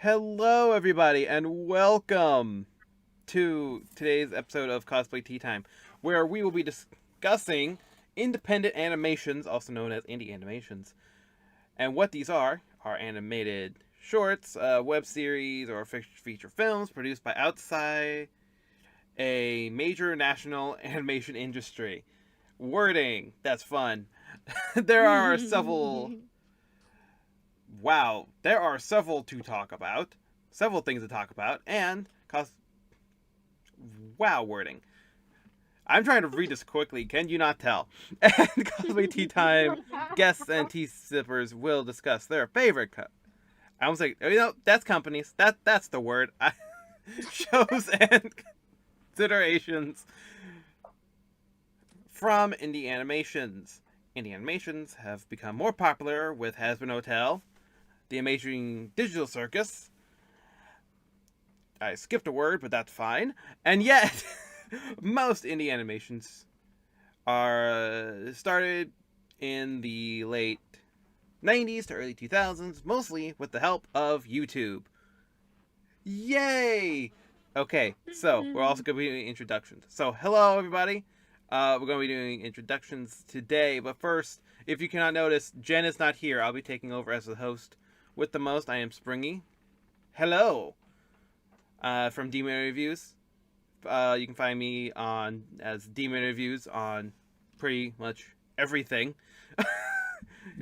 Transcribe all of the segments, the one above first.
Hello, everybody, and welcome to today's episode of Cosplay Tea Time, where we will be discussing independent animations, also known as indie animations. And what these are animated shorts, web series, or feature films produced by outside a major national animation industry. Wording, that's fun. there are several Wow, there are several to talk about, several things to talk about, and wow wording. I'm trying to read this quickly. Can you not tell? And Cosplay Tea Time guests and tea sippers will discuss their favorite. I was like, that's companies. That's the word. Shows and considerations from indie animations. Indie animations have become more popular with Hasbin Hotel, The Amazing Digital Circus. I skipped a word, but that's fine. And yet, most indie animations are started in the late 90s to early 2000s, mostly with the help of YouTube. Yay! Okay, so we're also going to be doing introductions. So, hello, everybody. We're going to be doing introductions today, but first, if you cannot notice, Jen is not here. I'll be taking over as the host. With the most, I am Springy. Hello! From Demon Reviews. You can find me on as Demon Reviews on pretty much everything.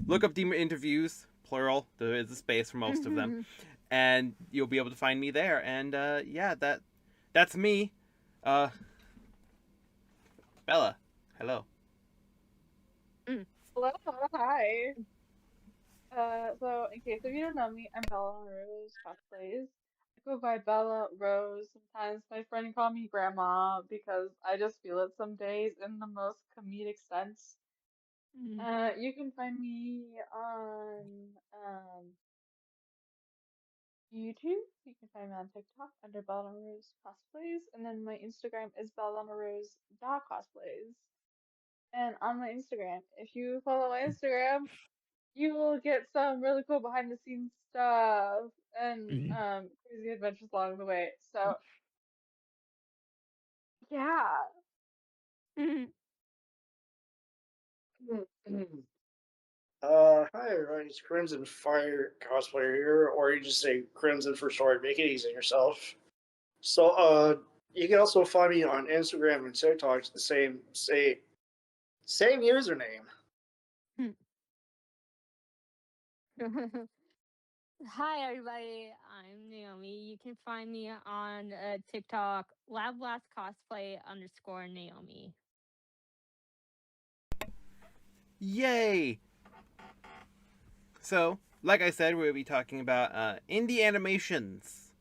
Look up Demon Interviews, plural. There is a space for most of them, and you'll be able to find me there. And yeah, that's me. Uh, Bella, hello. Hello, hi. So in case if you don't know me, I'm Bella Rose Cosplays. I go by Bella Rose. Sometimes my friend call me Grandma because I just feel it some days in the most comedic sense. You can find me on YouTube. You can find me on TikTok under belladonnarose.cosplays, and then my Instagram is belladonnarose.cosplays. And on my Instagram, if you follow my Instagram, you will get some really cool behind the scenes stuff and crazy adventures along the way. So yeah. Hi everyone, it's Crimson Fire cosplayer here, or you just say Crimson for short, make it easy on yourself. So, you can also find me on Instagram and TikTok, it's the same username. Hi, everybody. I'm Naomi. You can find me on TikTok, LabLastCosplay_Naomi. Yay! So, like I said, we'll be talking about indie animations.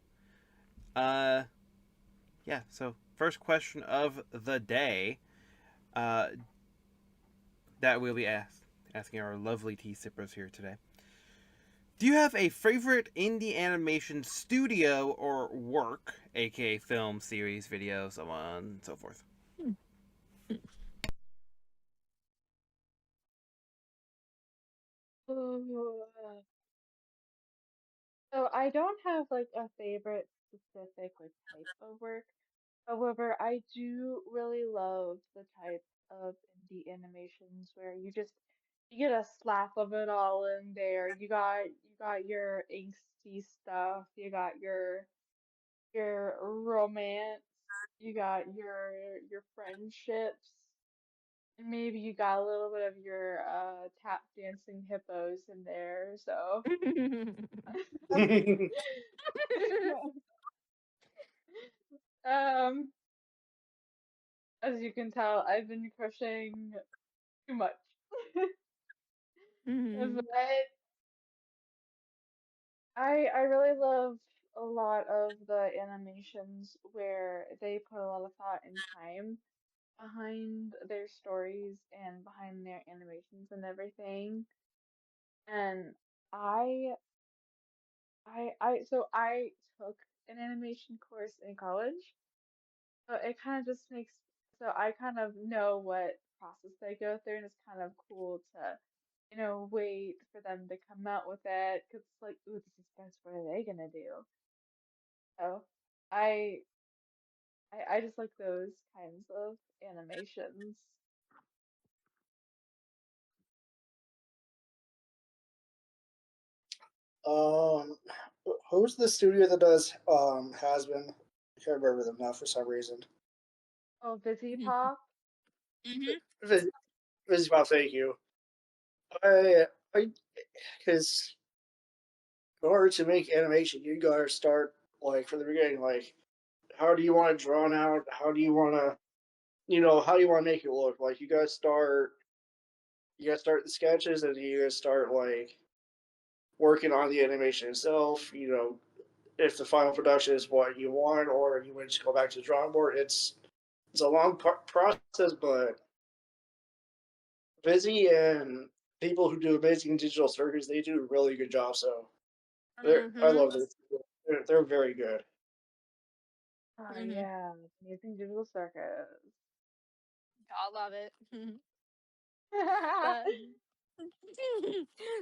Uh, yeah. So, first question of the day. Uh, that we'll be asking our lovely tea sippers here today. Do you have a favorite indie animation studio or work, aka film, series, video, so on and so forth? Ooh. So I don't have like a favorite specific like type of work. However, I do really love the type of indie animations where you get a slap of it all in there. You got your angsty stuff, you got your romance, you got your friendships, and maybe you got a little bit of your tap dancing hippos in there. So um as you can tell, I've been crocheting too much. But I really love a lot of the animations where they put a lot of thought and time behind their stories and behind their animations and everything. And I I took an animation course in college, so it kind of just makes so I kind of know what process they go through, and it's kind of cool wait for them to come out with it because it's like, ooh, the suspense. What are they gonna do? So I I just like those kinds of animations. Um, who's the studio that does Has Been? I can't remember them now for some reason. Oh, Busy Mhm. Pop. Mhm. This thank you. I, because in order to make animation, you gotta start like from the beginning. Like, how do you want it drawn out? How do you want to, how do you want to make it look? Like, you gotta start the sketches, and you gotta start like working on the animation itself. If the final production is what you want, or you want to just go back to the drawing board, it's a long process, but Busy and people who do amazing digital circuits, they do a really good job. So I Mhm. love them. They're very good. Oh Mhm. yeah, Amazing Digital Circus. I love it. but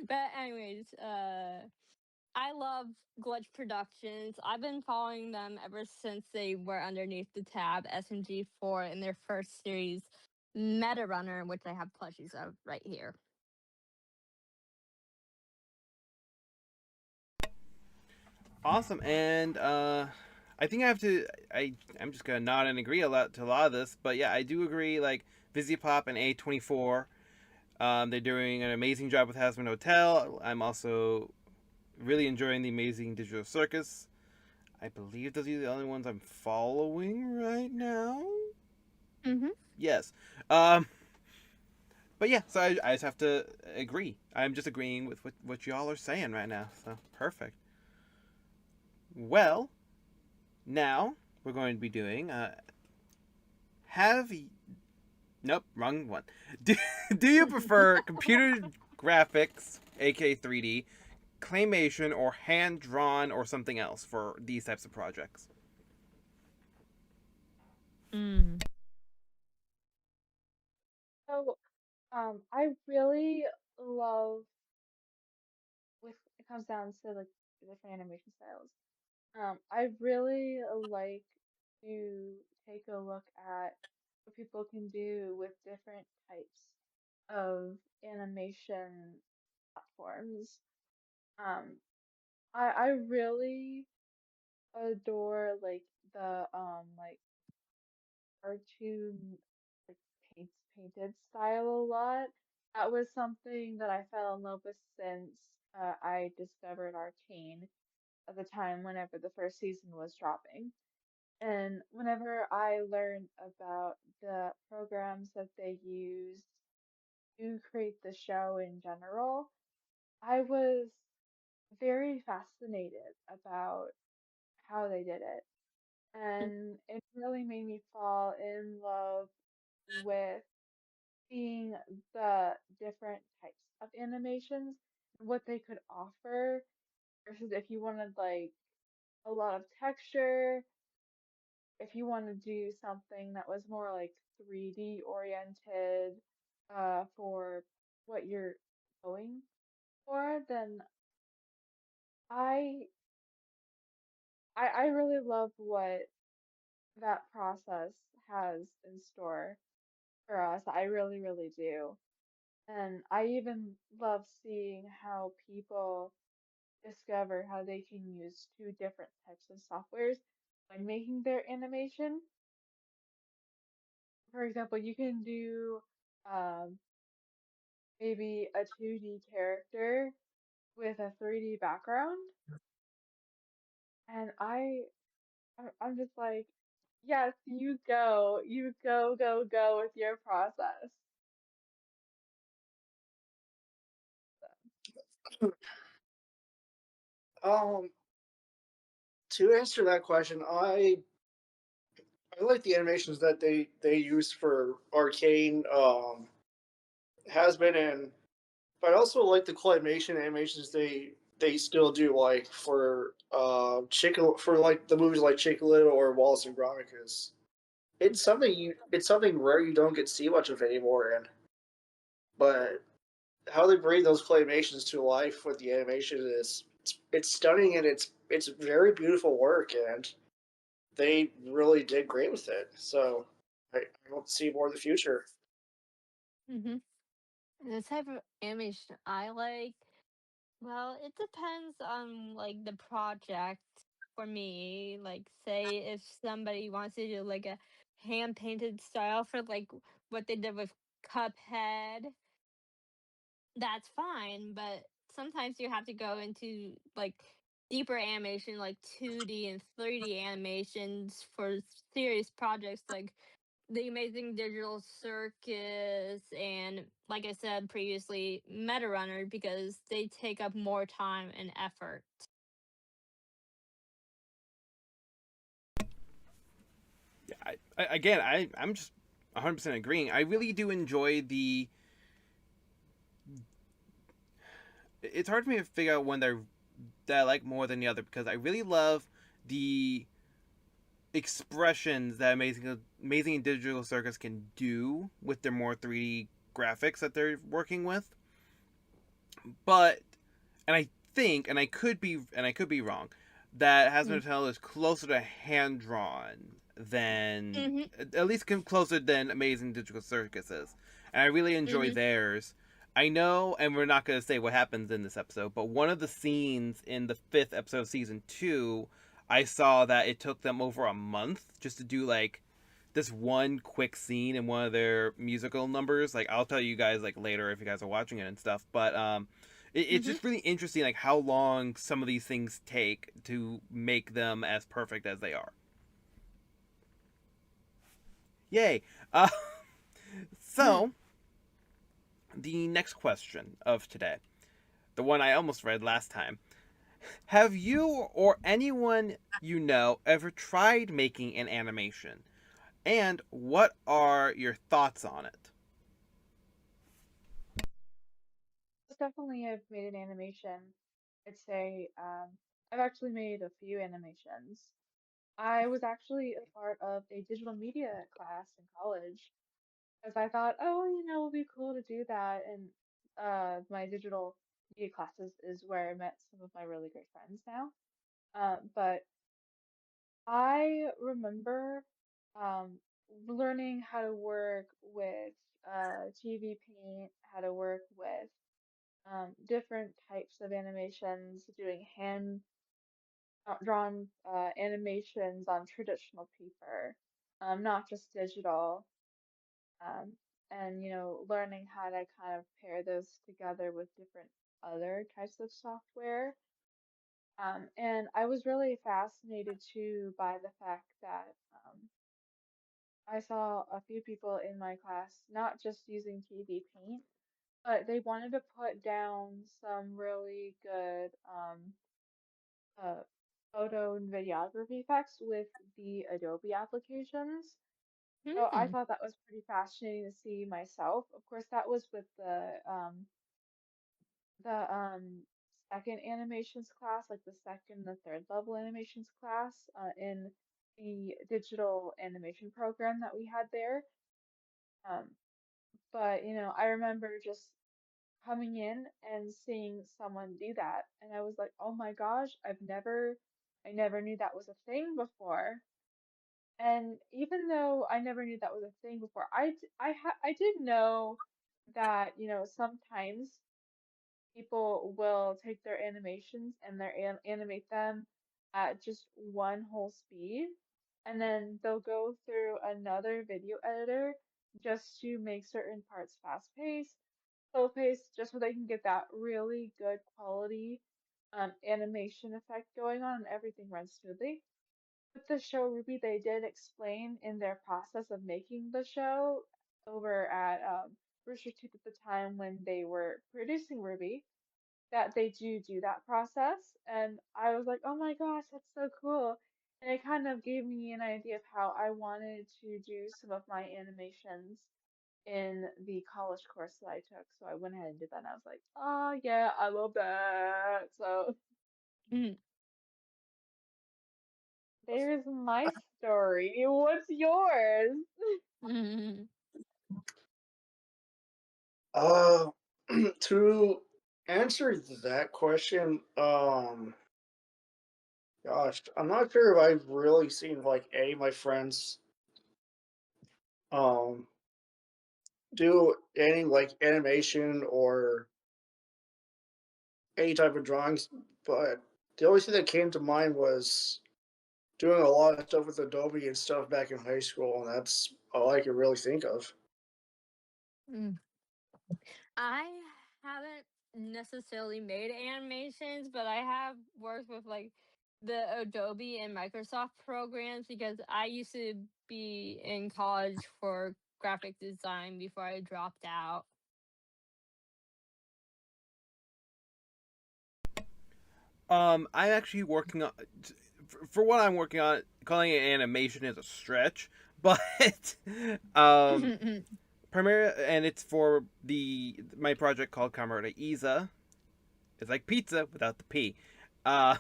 but anyways, I love Glitch Productions. I've been following them ever since they were underneath the tab SMG4 in their first series, Meta Runner, which I have plushies of right here. Awesome, and I think I have to. I'm just gonna nod and agree to a lot of this, but yeah, I do agree. Like Visipop and A24, they're doing an amazing job with Hasman Hotel. I'm also really enjoying the Amazing Digital Circus. I believe those are the only ones I'm following right now. Mm-hmm. Yes. But yeah, so I just have to agree. I'm just agreeing with what y'all are saying right now. So perfect. Well, now we're going to be doing have nope, wrong one. Do, do you prefer computer graphics, aka 3D, claymation, or hand drawn, or something else for these types of projects? Mm. So, I really love with it comes down to like different animation styles. I really like to take a look at what people can do with different types of animation platforms. Um, I really adore like the like cartoon like painted style a lot. That was something that I fell in love with since I discovered Arcane at the time whenever the first season was dropping. And whenever I learned about the programs that they used to create the show in general, I was very fascinated about how they did it. And it really made me fall in love with seeing the different types of animations and what they could offer versus if you wanted like a lot of texture, if you want to do something that was more like 3D oriented for what you're going for, then I I really love what that process has in store for us. I really, really do. And I even love seeing how people discover how they can use two different types of softwares when making their animation. For example, you can do um, maybe a 2D character with a 3D background, and I'm just like, yes, you go, go with your process. Um, to answer that question, I like the animations that they use for Arcane. Has been in, but I also like the claymation animations they still do, like for for like the movies like Chicken or Wallace and Gromit, because it's something rare you don't get to see much of anymore, and but how they bring those claymations to life with the animation is it's stunning, and it's very beautiful work, and they really did great with it. So I hope to see more in the future. Hmm. The type of animation I like, well, it depends on like the project for me. Like, say if somebody wants to do like a hand painted style for like what they did with Cuphead, that's fine. But sometimes you have to go into like deeper animation, like 2D and 3D animations for serious projects like the Amazing Digital Circus and, like I said previously, Meta Runner because they take up more time and effort. Yeah, I'm just 100% agreeing. I really do enjoy the. It's hard for me to figure out one that I like more than the other because I really love the expressions that Amazing Digital Circus can do with their more 3D graphics that they're working with. But and I think and I could be wrong that Hazbin Mm. Hotel is closer to hand drawn than Hmm. at least closer than Amazing Digital Circus is. And I really enjoy Hmm. theirs. I know, and we're not going to say what happens in this episode, but one of the scenes in the 5th episode of season 2, I saw that it took them over a month just to do like this one quick scene in one of their musical numbers. Like I'll tell you guys like later if you guys are watching it and stuff. But it's Hmm. just really interesting like how long some of these things take to make them as perfect as they are. Yay! Uh, so the next question of today, the one I almost read last time. Have you or anyone you know ever tried making an animation? And what are your thoughts on it? Most definitely, I've made an animation. I'd say I've actually made a few animations. I was actually a part of a digital media class in college because I thought, oh, it would be cool to do that. And my digital media classes is where I met some of my really great friends now. But I remember um, learning how to work with TV Paint, how to work with different types of animations, doing hand drawn animations on traditional paper, not just digital, um, and learning how to kind of pair those together with different other types of software. And I was really fascinated too by the fact that I saw a few people in my class not just using TV Paint, but they wanted to put down some really good uh, photo and videography effects with the Adobe applications. So I Hmm. thought that was pretty fascinating to see myself. Of course, that was with the second animations class, like the second and the third level animations class in the digital animation program that we had there. Um, but I remember just coming in and seeing someone do that, and I was like, oh my gosh, I never knew that was a thing before. And even though I never knew that was a thing before, I did know that, sometimes people will take their animations and animate them at just one whole speed, and then they'll go through another video editor just to make certain parts fast paced, slow paced, just so they can get that really good quality animation effect going on and everything runs smoothly. With the show Ruby, they did explain in their process of making the show over at Rooster Teeth at the time when they were producing Ruby that they do that process. And I was like, oh my gosh, that's so cool. And it kind of gave me an idea of how I wanted to do some of my animations in the college course that I took. So I went ahead and did that. And I was like, oh yeah, I love that. So Hmm. there's my story. What's yours? Hmm. Uh, To answer that question, gosh, I'm not sure if I've really seen like any of my friends um do any like animation or any type of drawings, but the only thing that came to mind was doing a lot of stuff with Adobe and stuff back in high school, and that's all I could really think of. Mm. I haven't necessarily made animations, but I have worked with like the Adobe and Microsoft programs because I used to be in college for graphic design before I dropped out. I'm actually working on for what I'm working on. Calling it animation is a stretch, but um, primarily, and it's for the my project called Camarada Isa. It's like pizza without the P. Uh,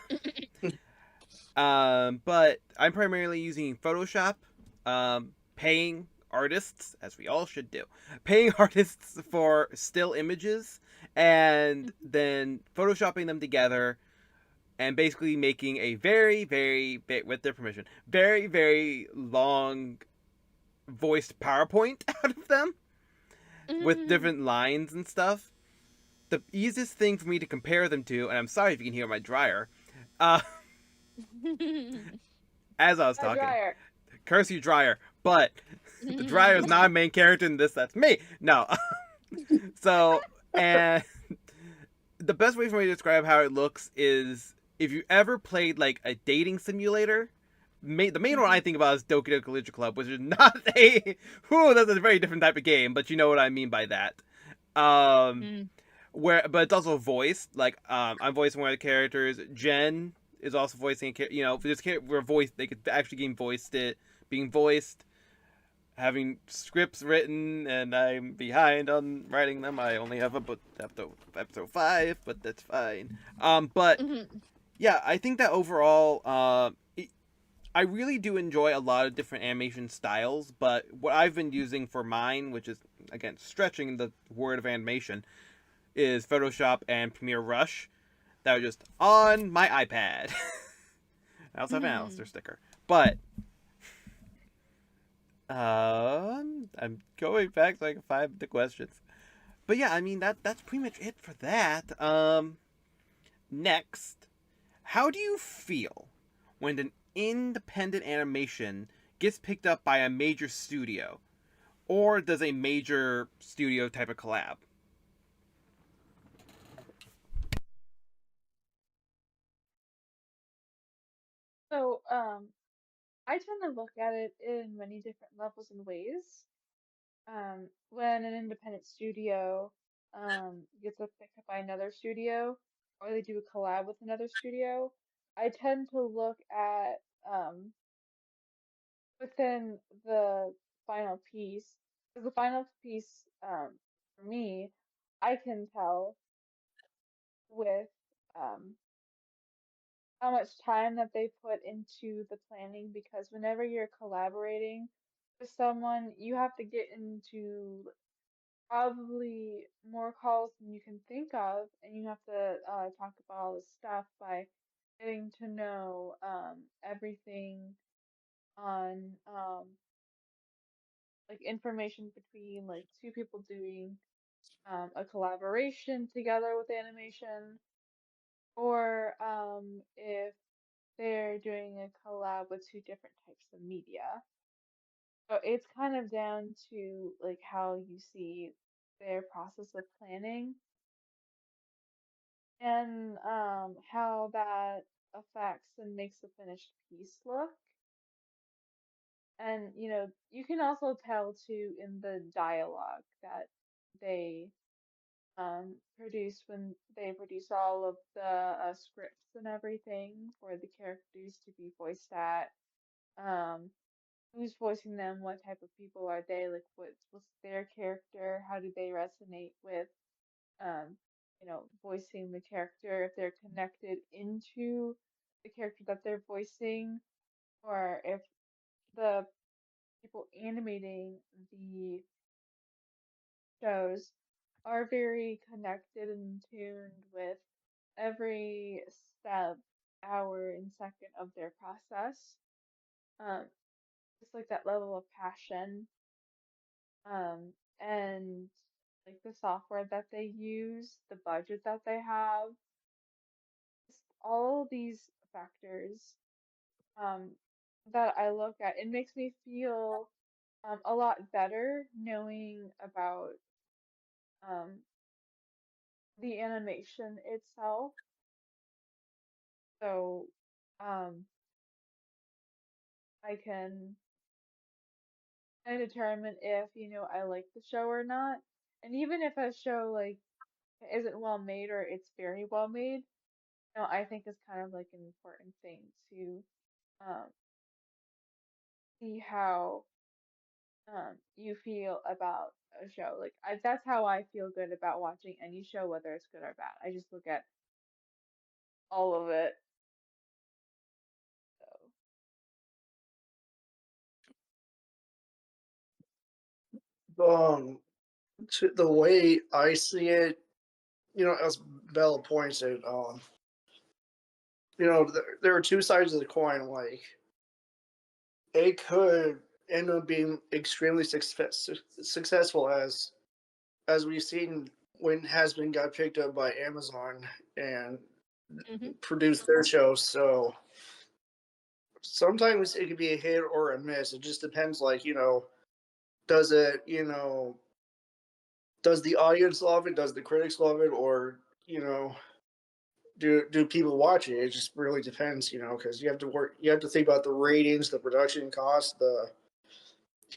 but I'm primarily using Photoshop, paying artists, as we all should do, paying artists for still images, and then photoshopping them together, and basically making a with their permission, very long voiced PowerPoint out of them with different lines and stuff. The easiest thing for me to compare them to, and I'm sorry if you can hear my dryer, uh, as I was A talking, dryer. curse you dryer, but the dryer is not a main character in this. That's me. No. So, and the best way for me to describe how it looks is if you ever played like a dating simulator. The main one I think about is Doki Doki Literature Club, which is not a. Whew, that's a very different type of game, but you know what I mean by that. Um, but it's also voiced. Like, I'm voicing one of the characters. Jen is also voicing a character. You know, for this character, we're voiced. They could actually being voiced, having scripts written, and I'm behind on writing them. I only have a book episode 5, but that's fine. But yeah, I think that overall, I really do enjoy a lot of different animation styles. But what I've been using for mine, which is again stretching the word of animation, is Photoshop and Premiere Rush. That are just on my iPad. I also have an Alistair sticker, but I'm going back so I can find the questions. But yeah, I mean that's pretty much it for that. Next, how do you feel when an independent animation gets picked up by a major studio, or does a major studio type of collab? So, I tend to look at it in many different levels and ways. When an independent studio gets picked up by another studio, or they do a collab with another studio, I tend to look at within the final piece. Because the final piece, for me, I can tell with um, how much time that they put into the planning because whenever you're collaborating with someone, you have to get into probably more calls than you can think of, and you have to talk about all this stuff by getting to know everything on like information between like two people doing a collaboration together with animation, or if they're doing a collab with two different types of media. So it's kind of down to like how you see their process of planning and how that affects and makes the finished piece look. And you can also tell too in the dialogue that they produce when they produce all of the scripts and everything for the characters to be voiced at. Um, who's voicing them? What type of people are they? Like, what's their character? How do they resonate with um, voicing the character? If they're connected into the character that they're voicing, or if the people animating the shows are very connected and tuned with every step, hour, and second of their process. Um, just like that level of passion, and like the software that they use, the budget that they have, just all these factors um, that I look at. It makes me feel a lot better knowing about um, the animation itself. So um, I can kind of determine if, I like the show or not. And even if a show like isn't well made or it's very well made, I think is kind of like an important thing to um, see how you feel about a show. Like that's how I feel good about watching any show, whether it's good or bad. I just look at all of it. So Um, to the way I see it, as Bella points it, there are two sides of the coin. Like, it could end up being extremely successful, as we've seen when Has Been got picked up by Amazon and Hmm. produced their show. So sometimes it could be a hit or a miss. It just depends. Like, does it, does the audience love it? Does the critics love it? Or, do people watch it? It just really depends, because you have to think about the ratings, the production costs, the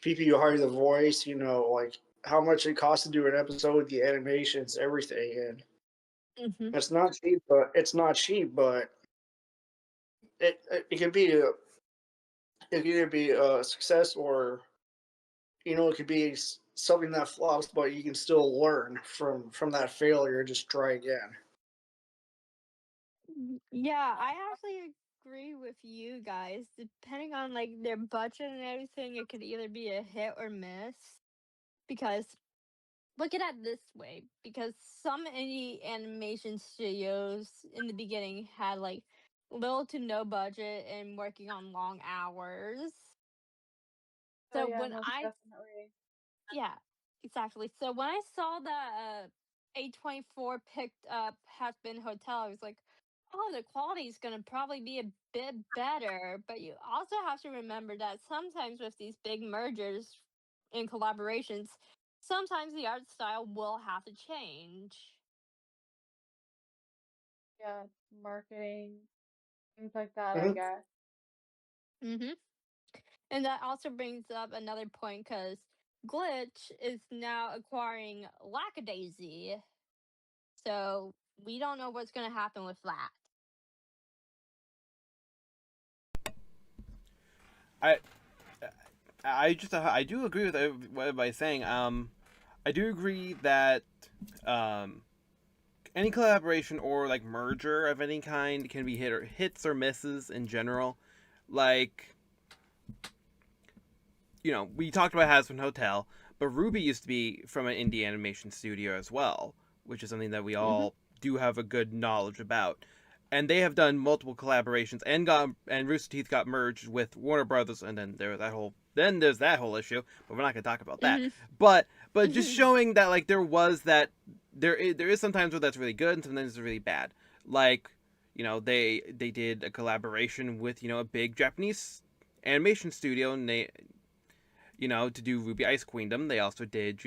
people you hire, the voice, like how much it costs to do an episode, the animations, everything, and Hmm. it's not cheap. But it can be it can either be a success, or it could be something that flops, but you can still learn from that failure. Just try again. Yeah, I actually agree with you guys. Depending on like their budget and everything, it could either be a hit or miss. Because look at it this way, because some indie animation studios in the beginning had like little to no budget and working on long hours. oh So yeah, when most I definitely. Yeah, exactly. So when I saw that A24 picked up Has Been Hotel, I was like, oh, the quality is going to probably be a bit better. But you also have to remember that sometimes with these big mergers and collaborations, sometimes the art style will have to change. Yeah, marketing, things like that, I Mm-hmm. guess. Hmm. And that also brings up another point because Glitch is now acquiring Lackadaisy. So we don't know what's going to happen with that. I I do agree with what everybody's saying. I do agree that um, any collaboration or like merger of any kind can be hits or misses in general. Like, we talked about Has Been Hotel, but Ruby used to be from an indie animation studio as well, which is something that we Hmm. all do have a good knowledge about. And they have done multiple collaborations, and Rooster Teeth got merged with Warner Brothers, and there's that whole issue, but we're not going to talk about that. Hmm. But just showing that like there is sometimes where that's really good and sometimes it's really bad. Like, they did a collaboration with a big Japanese animation studio, and to do Ruby Ice Queendom. They also did,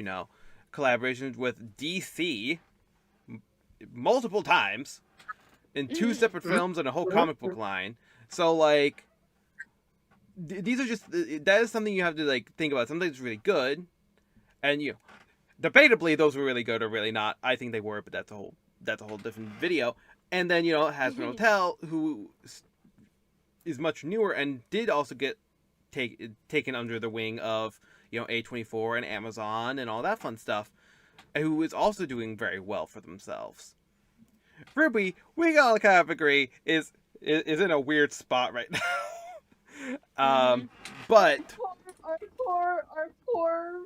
collaborations with DC multiple times in two Hmm. separate films and a whole comic book line. So, like, these are just, that is something you have to, like, think about. Something's really good, and, debatably, those were really good or really not. I think they were, but that's a whole different video. And then, Has Been Hotel, who is much newer and did also get taken under the wing of A24 and Amazon and all that fun stuff, who is also doing very well for themselves. Ruby, we all kind of agree is in a weird spot right now. Our But poor, our poor, our poor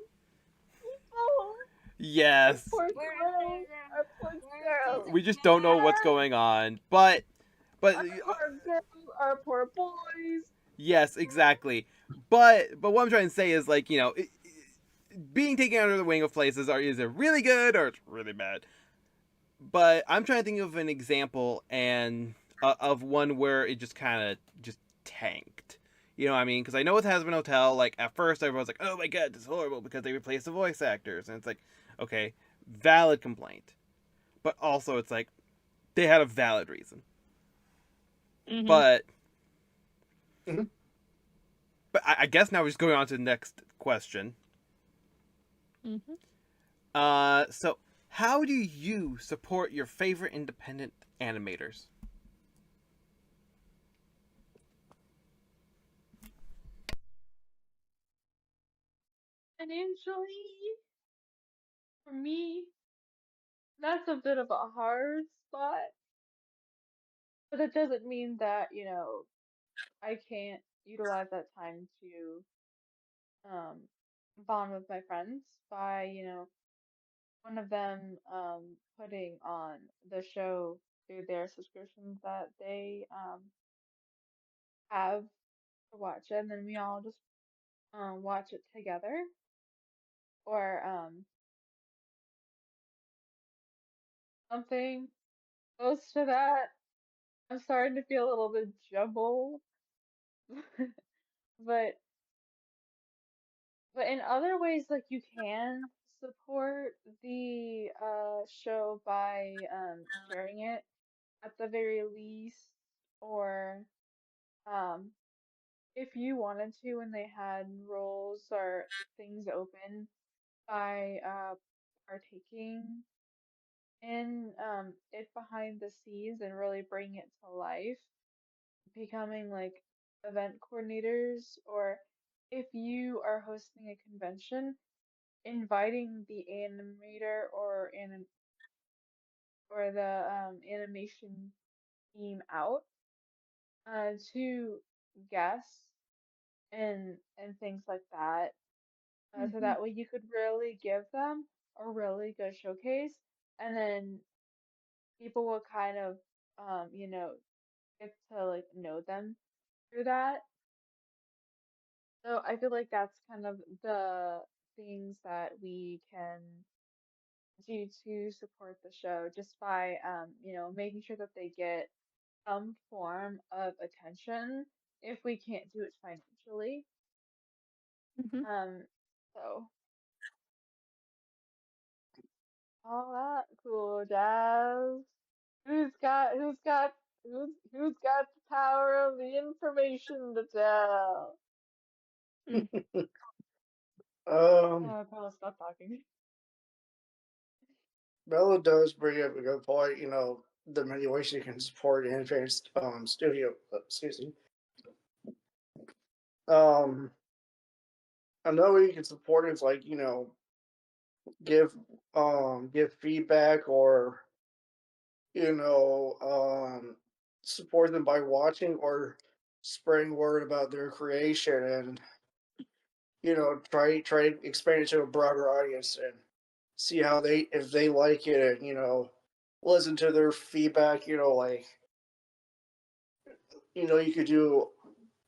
people. Yes. Poor girls. Our poor girls. We just don't know what's going on. But Our poor girls. Our poor boys. yes, exactly. But what I'm trying to say is like, being taken under the wing of places is it really good or it's really bad. But I'm trying to think of an example and of one where it just kind of just tanked. You know what I mean? Because I know with Hazbin Hotel, like at first everyone's like, "Oh my god, this is horrible" because they replaced the voice actors, and it's like, okay, valid complaint, but also it's like they had a valid reason. Mm-hmm. But Mhm. but I guess now we're just going on to the next question. Mm-hmm. So how do you support your favorite independent animators? Financially, for me, that's a bit of a hard spot. But it doesn't mean that, I can't utilize that time to um bond with my friends by, one of them putting on the show through their subscriptions that they have to watch it, and then we all just watch it together. Or something close to that. I'm starting to feel a little bit jumbled. but But in other ways, like you can support the show by sharing it at the very least, or um if you wanted to when they had roles or things open by partaking in it behind the scenes and really bring it to life, becoming like event coordinators, or if you are hosting a convention, inviting the animator or the animation team out to guests and things like that, so Mm-hmm. that way you could really give them a really good showcase, and then people will kind of get to like know them through that. So I feel like that's kind of the things that we can do to support the show, just by making sure that they get some form of attention if we can't do it financially. Mm-hmm. Um, so all that cool jazz. Who's got the power of the information to tell? Um, Oh, Carla, stop talking. Bella does bring up a good point. The many ways you can support an advanced studio. Excuse me. Um, Another way you can support it is like give give feedback, or you know support them by watching or spreading word about their creation, and try to expand it to a broader audience and see how they if they like it, and listen to their feedback. Like you could do,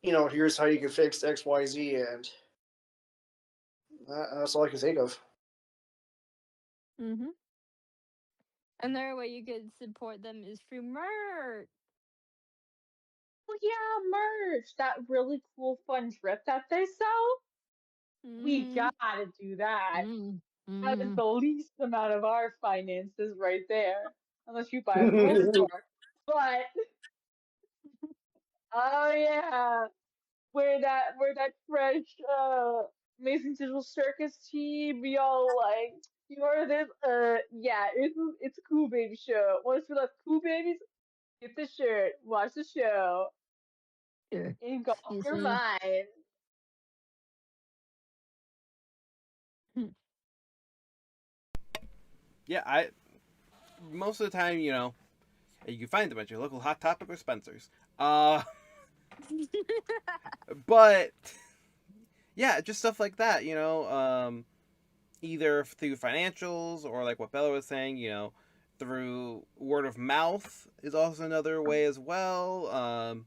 here's how you can fix XYZ, and that's all I can think of. Mm-hmm. Another way you could support them is through merch. Well, yeah, merch. That really cool, fun drip that they sell. We Mm-hmm. gotta do that. That is Mm-hmm. the least amount of our finances right there. Unless you buy it from a store. But oh yeah. Wear that fresh Amazing Digital Circus tee, be all like, you order this, yeah, it's a cool baby show. Want to feel like cool babies? Get the shirt, watch the show, Sure. and go off Excuse your me. mind. Hmm. Yeah, I most of the time, you can find them at your local Hot Topic or Spencer's. But yeah, just stuff like that. either through financials or like what Bella was saying, through word of mouth is also another way as well.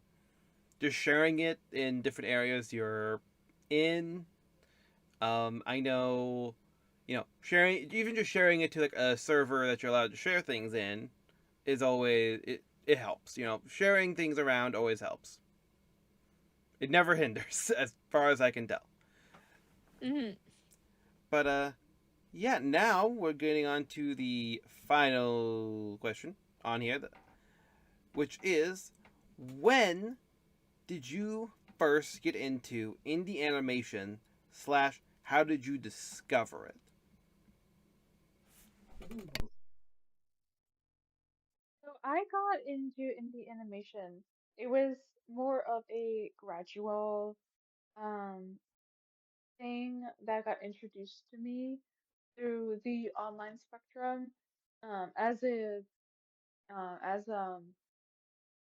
Just sharing it in different areas you're in. I know, sharing, even just sharing it to like a server that you're allowed to share things in is always it helps. Sharing things around always helps. It never hinders, as far as I can tell. Mhm. But yeah. Now we're getting on to the final question on here, which is, when did you first get into indie animation slash how did you discover it? So I got into indie animation. It was more of a gradual um thing that got introduced to me through the online spectrum. As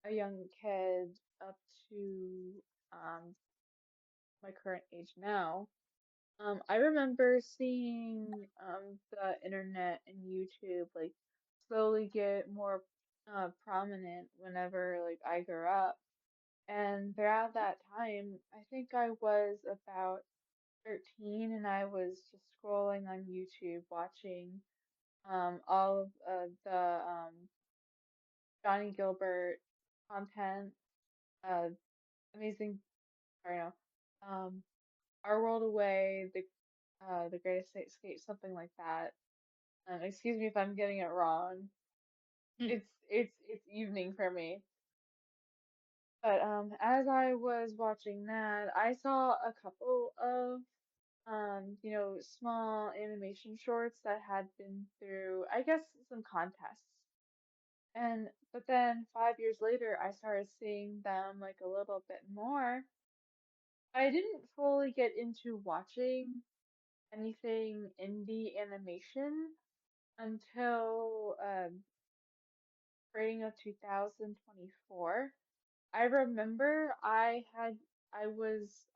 a young kid up to um my current age now. I remember seeing the internet and YouTube like slowly get more prominent whenever like I grew up. And throughout that time, I think I was about 13 and I was just scrolling on YouTube watching all of the Johnny Gilbert content, uh amazing, I don't know, Our World Away, the Greatest Escape, something like that. Excuse me if I'm getting it wrong. Mhm. It's evening for me. But as I was watching that, I saw a couple of small animation shorts that had been through, I guess, some contests. And but then 5 years later, I started seeing them like a little bit more. I didn't fully get into watching anything indie animation until spring of 2024. I remember I was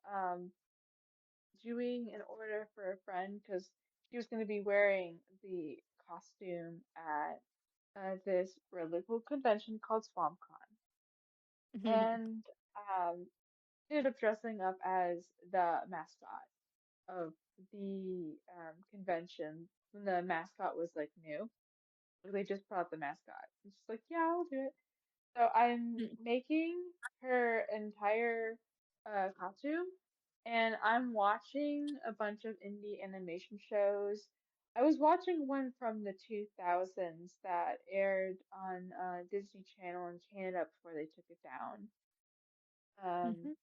doing an order for a friend because she was going to be wearing the costume at this really cool convention called SwampCon, Mhm. and um, ended up dressing up as the mascot of the convention when the mascot was like new. Like, they just brought the mascot. And she's like, yeah, I'll do it. So I'm Mhm. making her entire costume, and I'm watching a bunch of indie animation shows. I was watching one from the 2000s that aired on Disney Channel in Canada before they took it down. Um, Mhm.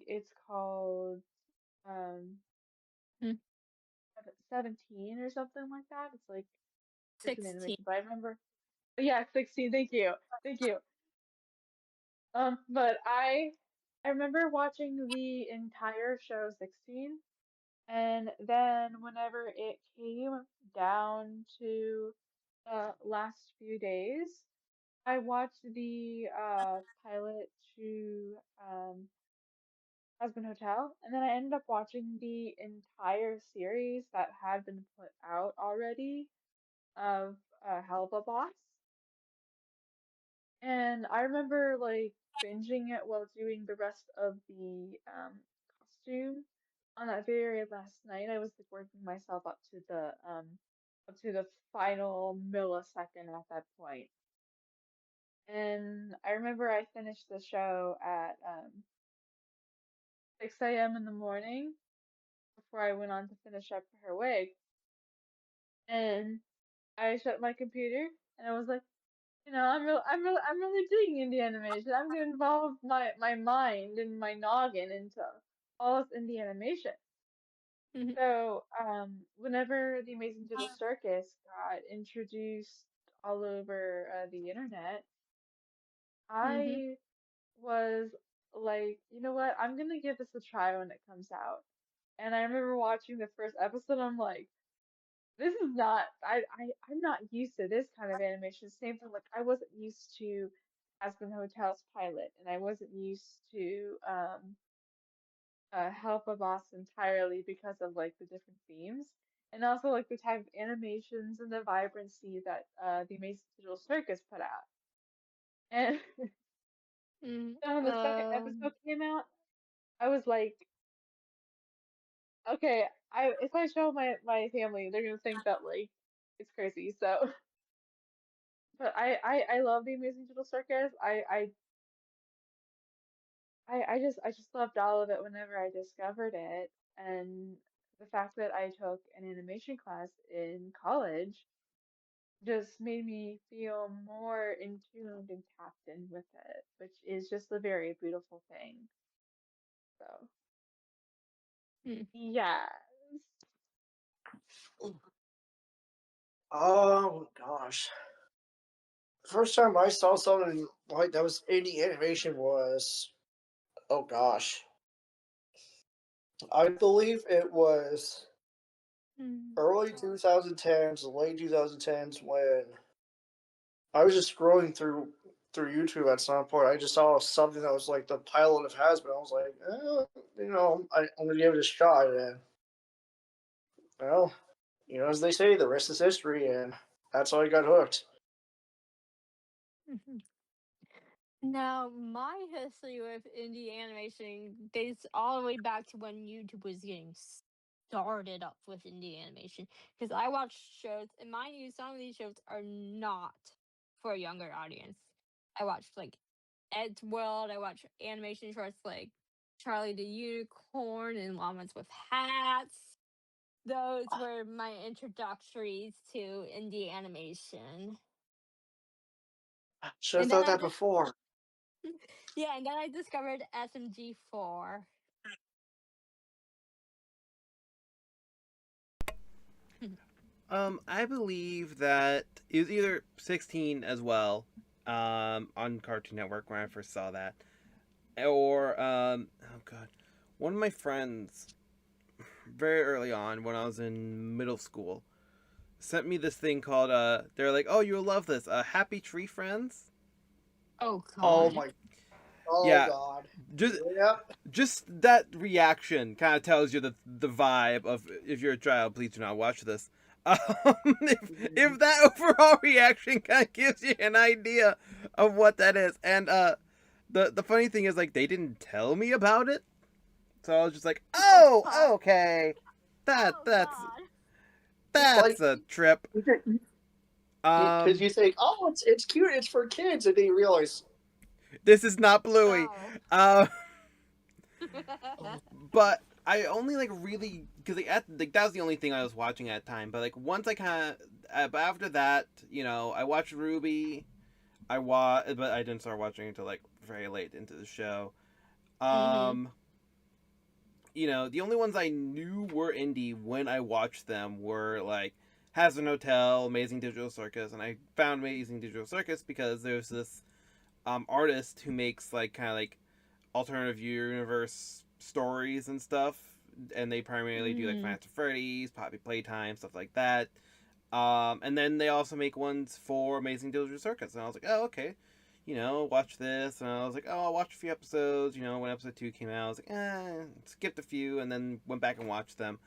it's called um, Mhm. 17 or something like that. It's like it's an 16. animation, but I remember. But yeah, 16. Thank you, thank you. But I remember watching the entire show 16, and then whenever it came down to the last few days, I watched the pilot to Husband Hotel, and then I ended up watching the entire series that had been put out already of Helba Boss. And I remember like binging it while doing the rest of the costume on that very last night. I was like working myself up to the final millisecond at that point. And I remember I finished the show at 6 a.m. in the morning before I went on to finish up her wig. And I shut my computer and I was like, I'm really digging indie animation. I'm gonna involve my mind and my noggin into all this indie animation. Mhm. So, whenever the Amazing Digital Circus got introduced all over the internet, Mhm. I was like, you know what? I'm gonna give this a try when it comes out. And I remember watching the first episode. I'm like, this is not I'm not used to this kind of animation. Same thing, like I wasn't used to Aspen Hotel's pilot, and I wasn't used to help a boss entirely because of like the different themes and also like the type of animations and the vibrancy that the Amazing Digital Circus put out. And Mm, so when the second episode came out, I was like, okay, I if I show my family, they're gonna think that like it's crazy. So, but I love the Amazing Digital Circus. I just loved all of it whenever I discovered it, and the fact that I took an animation class in college just made me feel more in tune and tapped in with it, which is just a very beautiful thing. So, mm, yes. Oh gosh. First time I saw something like that was indie animation was, oh gosh, I believe it was mm, early 2010s, late 2010s when I was just scrolling through YouTube at some point. I just saw something that was like the pilot of Has-Been. I was like, I'm gonna give it a shot, and well, as they say, the rest is history, and that's how I got hooked. mhm. Now, my history with indie animation dates all the way back to when YouTube was getting started up with indie animation. Because I watched shows, and mind you, some of these shows are not for a younger audience. I watched like Ed's World, I watched animation shorts like Charlie the Unicorn and Llamas with Hats. Those were my introductories to indie animation. Should have And then thought I that just before. yeah, and then I discovered SMG4. I believe that it was either 16 as well, on Cartoon Network when I first saw that, or oh god, one of my friends very early on when I was in middle school sent me this thing called they're like, oh, you'll love this, Happy Tree Friends. Oh Oh god. my, oh Yeah, god. just Yep. just that reaction kind of tells you the vibe of, if you're a child, please do not watch this. Um, if that overall reaction kind of gives you an idea of what that is, and the funny thing is, like, they didn't tell me about it, so I was just like, Oh oh, god. okay, that Oh that's god. that's Like, a trip. because Um, you think, oh, it's cute, it's for kids, and then you realize, this is not Bluey. No. Uh, oh, but I only like really because like that was the only thing I was watching at the time. But like once I kind of, but after that, I watched Ruby. But I didn't start watching until like very late into the show. Mhm. Um, the only ones I knew were indie when I watched them were like Hazard Hotel, Amazing Digital Circus, and I found Amazing Digital Circus because there's this artist who makes like kind of like alternative universe stories and stuff, and they primarily do like Mhm. Five Nights at Freddy's, Poppy Playtime, stuff like that. And then they also make ones for Amazing Digital Circus, and I was like, oh, okay, watch this, and I was like, oh, I'll watch a few episodes. When episode 2 came out, I was like, skipped a few, and then went back and watched them.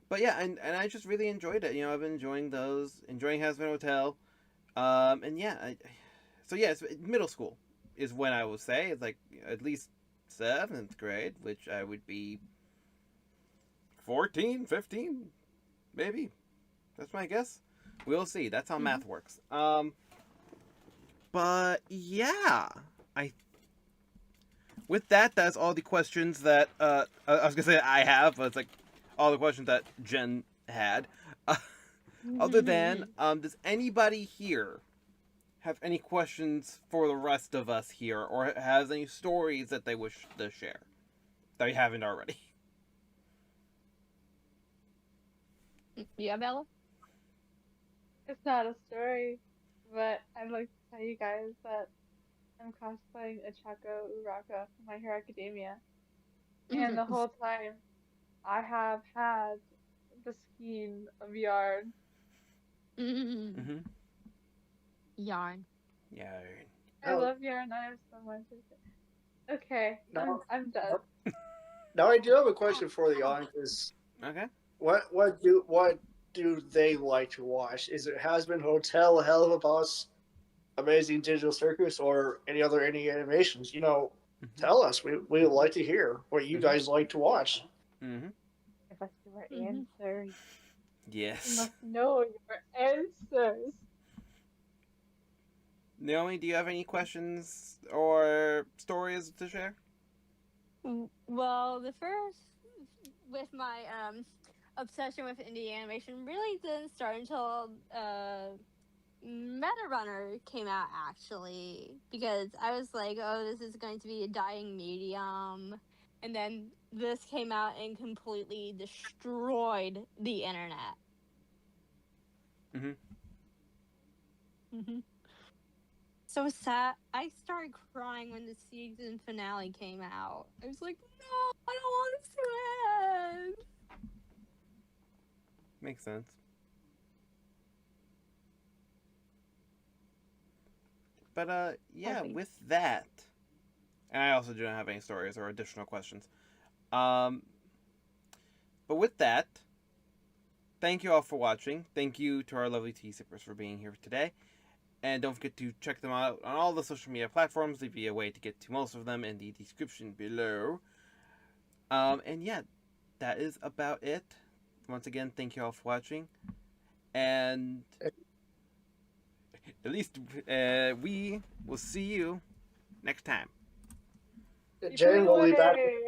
But yeah, and I just really enjoyed it. I've been enjoying those, enjoying Hazbin Hotel. And yeah, so yeah, it's middle school is when I will say it's like at least 7th grade, which I would be 14, 15, maybe. That's my guess. We'll see. That's how Mhm. math works. But yeah, I with that's all the questions that I was gonna say I have, but it's like all the questions that Jen had. Uh, Other than, does anybody here have any questions for the rest of us here, or has any stories that they wish to share that you haven't already? Yeah, Bella? It's not a story, but I'd like to tell you guys that I'm cosplaying a Chaco Uraka from My Hero Academia. And the Mhm. whole time I have had the skein of yarn. Mhm. Mm-hmm. Yarn. Yeah. I no, love yarn. I have so much of it. Okay, no, I'm done. no. Now I do have a question for the audience. Okay. What do they like to watch? Is it Has-Been Hotel, Hell of a Boss, Amazing Digital Circus, or any other indie animations? Tell us. We would like to hear what you guys like to watch. Mm-hmm. Give us your Mhm. answers. We Yes. must know your answers. Naomi, do you have any questions or stories to share? Well, the first with my obsession with indie animation really didn't start until Meta Runner came out actually, because I was like, oh, this is going to be a dying medium, and then this came out and completely destroyed the internet. Mm-hmm. Hmm. So sad. I started crying when the season finale came out. I was like, no, I don't want this to end. Makes sense. But yeah, Perfect. with that, and I also don't have any stories or additional questions. Um, but with that, thank you all for watching. Thank you to our lovely tea sippers for being here today. And don't forget to check them out on all the social media platforms. Leave you a way to get to most of them in the description below. And yeah, that is about it. Once again, thank you all for watching. And at least we will see you next time. Jen will be back Hey!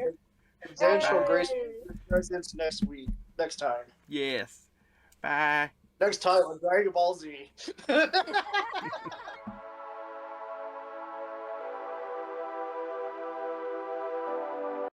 and Jen shall Bye. grace Hey! the presence next time. Yes. Bye. Next time on Dragon Ball Z.